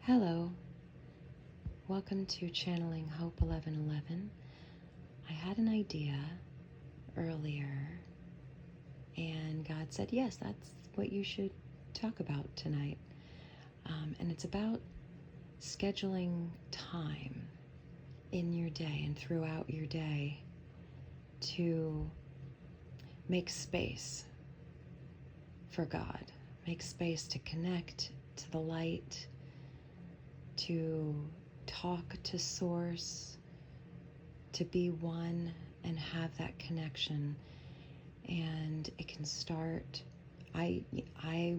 Hello, welcome to Channeling Hope 1111. I had an idea earlier, and God said, yes, that's what you should talk about tonight. And it's about scheduling time in your day and throughout your day to make space for God, make space to connect to the light, to talk to Source, to be one and have that connection. And it can start, I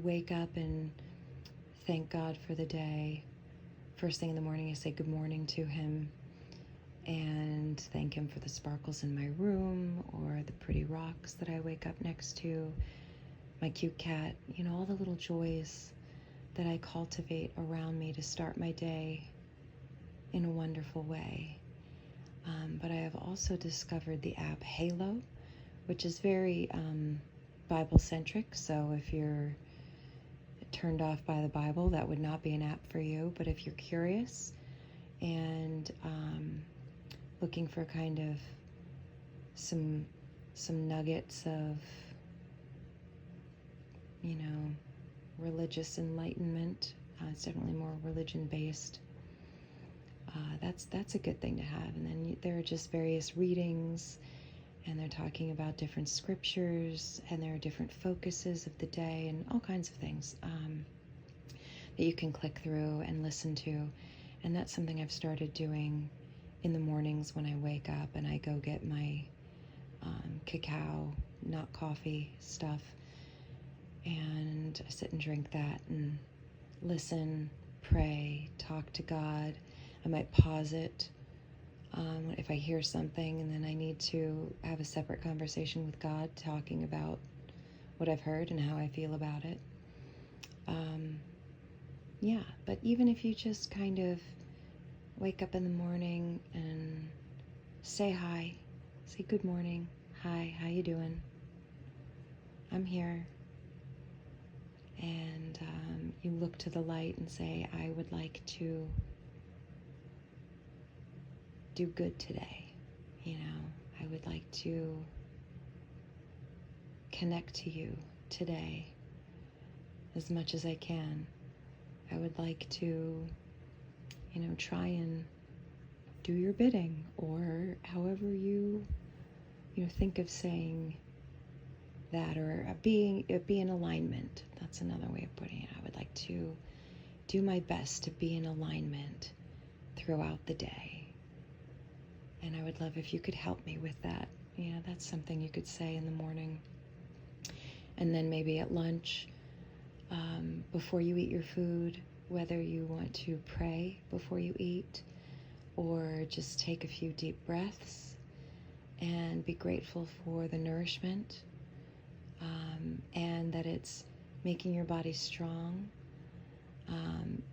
wake up and thank God for the day. First thing in the morning, I say good morning to Him and thank Him for the sparkles in my room or the pretty rocks that I wake up next to, my cute cat, all the little joys that I cultivate around me to start my day in a wonderful way. But I have also discovered the app Halo, which is very Bible-centric. So if you're turned off by the Bible, that would not be an app for you. But if you're curious and looking for kind of some nuggets of, religious enlightenment, it's definitely more religion-based. That's a good thing to have. And then there are just various readings, and they're talking about different scriptures, and there are different focuses of the day, and all kinds of things that you can click through and listen to. And that's something I've started doing in the mornings when I wake up and I go get my cacao, not coffee stuff, and I sit and drink that and listen, pray, talk to God. I might pause it if I hear something, and then I need to have a separate conversation with God, talking about what I've heard and how I feel about it. But even if you just kind of wake up in the morning and say hi, say good morning, hi, how you doing? I'm here. And you look to the light and say, I would like to do good today. I would like to connect to you today as much as I can. I would like to, try and do your bidding, or however you think of saying that, or be in alignment. That's another way of putting it. I would like to do my best to be in alignment throughout the day. And I would love if you could help me with that. That's something you could say in the morning. And then maybe at lunch, before you eat your food, whether you want to pray before you eat, or just take a few deep breaths and be grateful for the nourishment, and that it's making your body strong.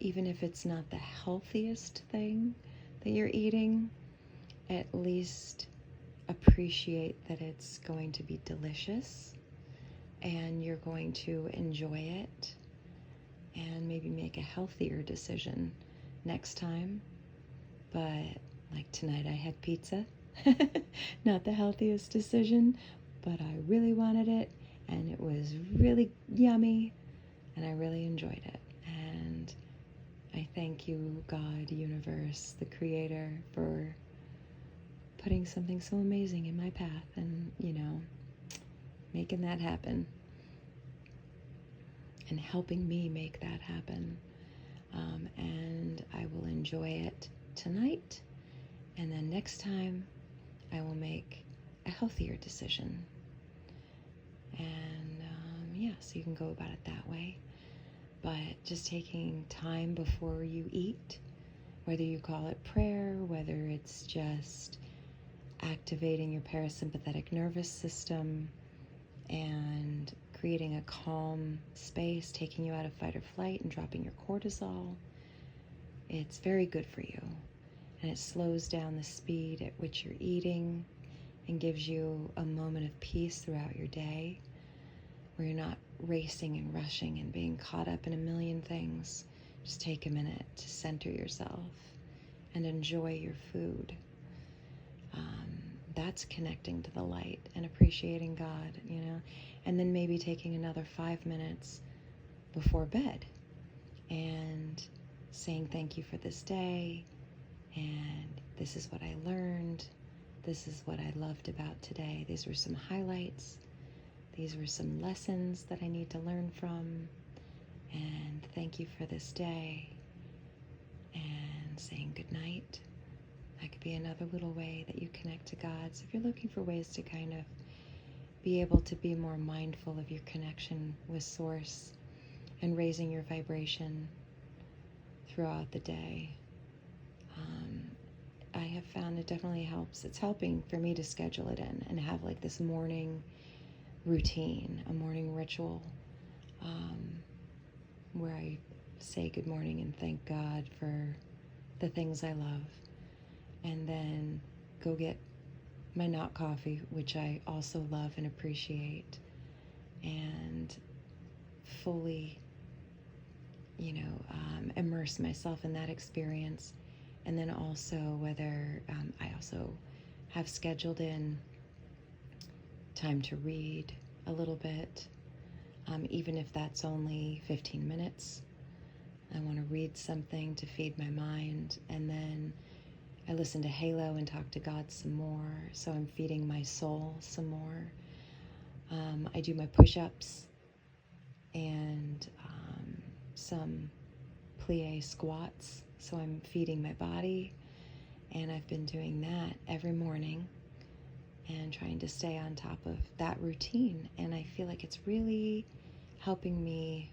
Even if it's not the healthiest thing that you're eating, at least appreciate that it's going to be delicious and you're going to enjoy it, and maybe make a healthier decision next time. But like tonight, I had pizza. Not the healthiest decision, but I really wanted it, and it was really yummy, and I really enjoyed it. And I thank you, God, universe, the creator, for putting something so amazing in my path and, making that happen and helping me make that happen. And I will enjoy it tonight, and then next time I will make a healthier decision. And so you can go about it that way. But just taking time before you eat, whether you call it prayer, whether it's just activating your parasympathetic nervous system and creating a calm space, taking you out of fight or flight and dropping your cortisol, it's very good for you. And it slows down the speed at which you're eating and gives you a moment of peace throughout your day, where you're not racing and rushing and being caught up in a million things Just take a minute to center yourself and enjoy your food. That's connecting to the light and appreciating God, and then maybe taking another 5 minutes before bed and saying thank you for this day, and this is what I learned, this is what I loved about today, these were some highlights, these were some lessons that I need to learn from, and thank you for this day, and saying good night. That could be another little way that you connect to God. So if you're looking for ways to kind of be able to be more mindful of your connection with Source and raising your vibration throughout the day, I have found it definitely helps. It's helping for me to schedule it in and have like this morning routine, a morning ritual, where I say good morning and thank God for the things I love, and then go get my not coffee, which I also love and appreciate, and fully, immerse myself in that experience. And then also whether I also have scheduled in time to read a little bit, even if that's only 15 minutes. I want to read something to feed my mind, and then I listen to Halo and talk to God some more, so I'm feeding my soul some more. I do my push-ups and some plie squats, so I'm feeding my body, and I've been doing that every morning and trying to stay on top of that routine, and I feel like it's really helping me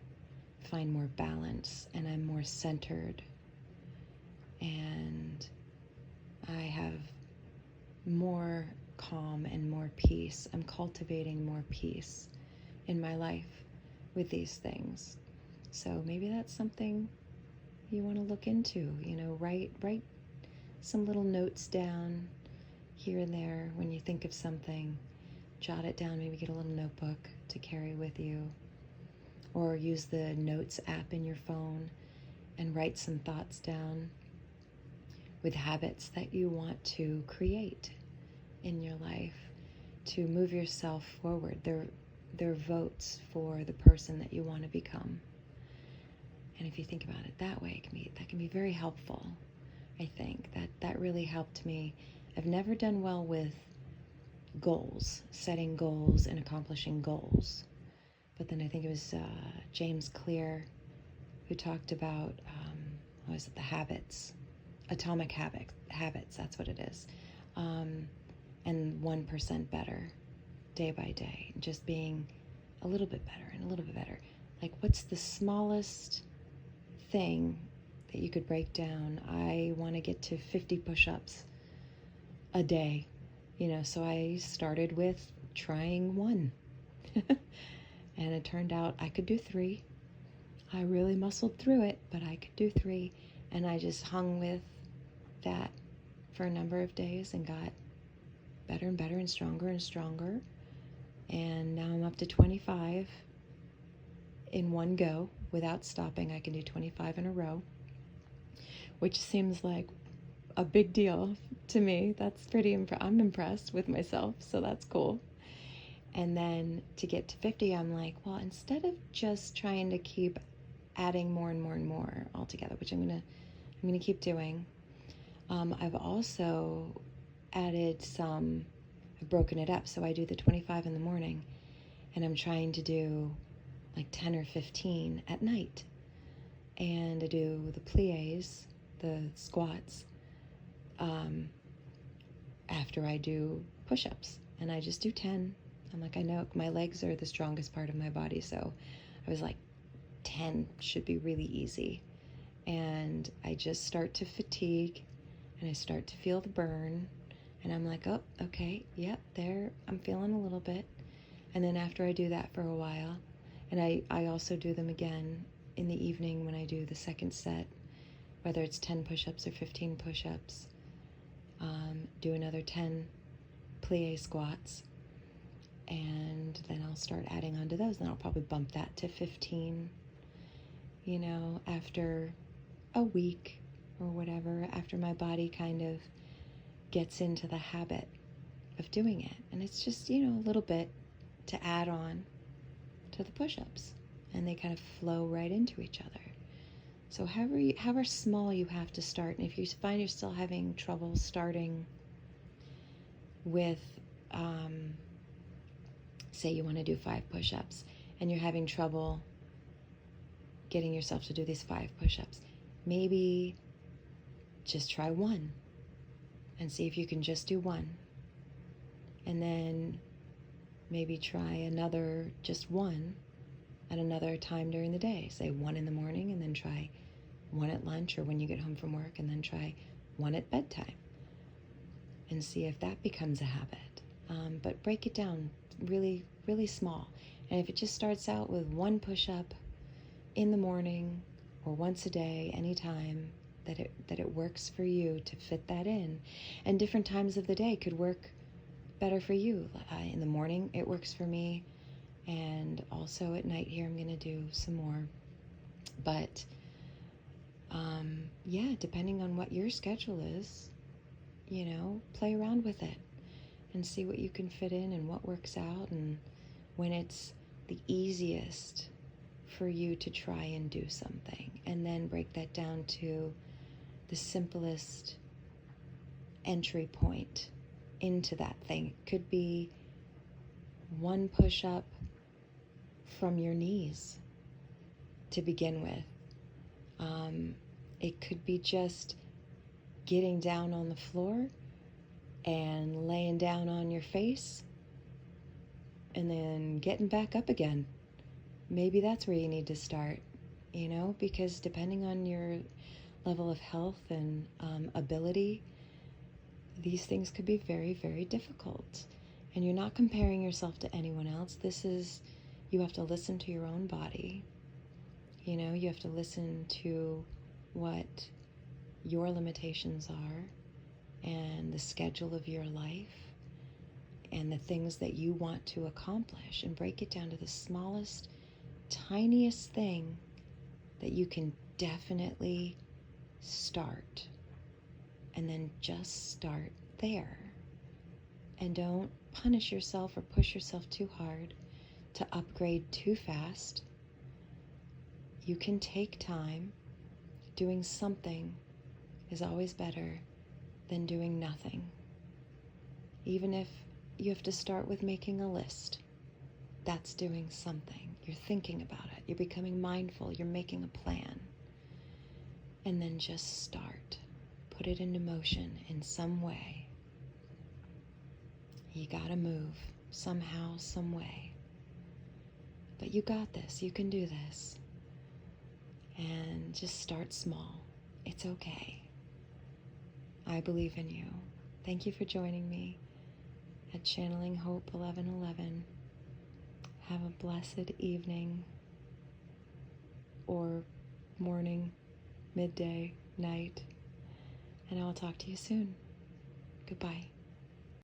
find more balance, and I'm more centered, and I have more calm and more peace. I'm cultivating more peace in my life with these things. So maybe that's something you want to look into, write some little notes down here and there when you think of something. Jot it down, maybe get a little notebook to carry with you, or use the notes app in your phone and write some thoughts down with habits that you want to create in your life to move yourself forward. They're votes for the person that you want to become. And if you think about it that way, that can be very helpful. I think that really helped me. I've never done well with goals, setting goals and accomplishing goals. But then I think it was James Clear who talked about, the habits, atomic habits, that's what it is. And 1% better day by day, just being a little bit better and a little bit better. Like, what's the smallest thing that you could break down? I want to get to 50 push-ups a day, so I started with trying 1. And it turned out I could do 3. I really muscled through it, but I could do 3. And I just hung with that for a number of days and got better and better and stronger. And now I'm up to 25 in one go without stopping. I can do 25 in a row, which seems like a big deal to me. That's pretty I'm impressed with myself, so that's cool. And then to get to 50, I'm like, well, instead of just trying to keep adding more and more and more altogether, which I'm gonna keep doing, I've also added some. I've broken it up, so I do the 25 in the morning, and I'm trying to do like 10 or 15 at night, and I do the plies, the squats, after I do push-ups, and I just do 10. I'm like, I know my legs are the strongest part of my body, so I was like, 10 should be really easy. And I just start to fatigue, and I start to feel the burn, and I'm like, oh, okay, yep, there, I'm feeling a little bit. And then after I do that for a while, and I also do them again in the evening when I do the second set, whether it's 10 push-ups or 15 push-ups, do another 10 plie squats, and then I'll start adding on to those, and I'll probably bump that to 15, after a week or whatever after my body kind of gets into the habit of doing it. And it's just, a little bit to add on to the push-ups, and they kind of flow right into each other. So however small you have to start, and if you find you're still having trouble starting with, say you want to do 5 push-ups, and you're having trouble getting yourself to do these 5 push-ups, maybe just try 1 and see if you can just do 1. And then maybe try another, just 1 at another time during the day. Say 1 in the morning, and then try 1 at lunch or when you get home from work, and then try 1 at bedtime. And see if that becomes a habit. But break it down really, really small. And if it just starts out with 1 push-up in the morning or once a day, anytime that it works for you to fit that in. And different times of the day could work better for you. In the morning it works for me, and also at night here I'm going to do some more. But yeah, depending on what your schedule is, play around with it and see what you can fit in and what works out, and when it's the easiest for you to try and do something, and then break that down to the simplest entry point into that thing. It could be 1 push-up from your knees to begin with. It could be just getting down on the floor and laying down on your face and then getting back up again. Maybe that's where you need to start, because depending on your level of health and ability, these things could be very, very difficult. And you're not comparing yourself to anyone else. You have to listen to your own body. You have to listen to what your limitations are and the schedule of your life and the things that you want to accomplish, and break it down to the smallest, tiniest thing that you can definitely start. And then just start there. And don't punish yourself or push yourself too hard to upgrade too fast. You can take time. Doing something is always better than doing nothing. Even if you have to start with making a list, that's doing something. You're thinking about it. You're becoming mindful. You're making a plan. And then just start. Put it into motion in some way. You gotta move somehow, some way. But you got this. You can do this. And just start small. It's okay. I believe in you. Thank you for joining me at Channeling Hope 1111. Have a blessed evening or morning, midday, night, and I will talk to you soon. Goodbye.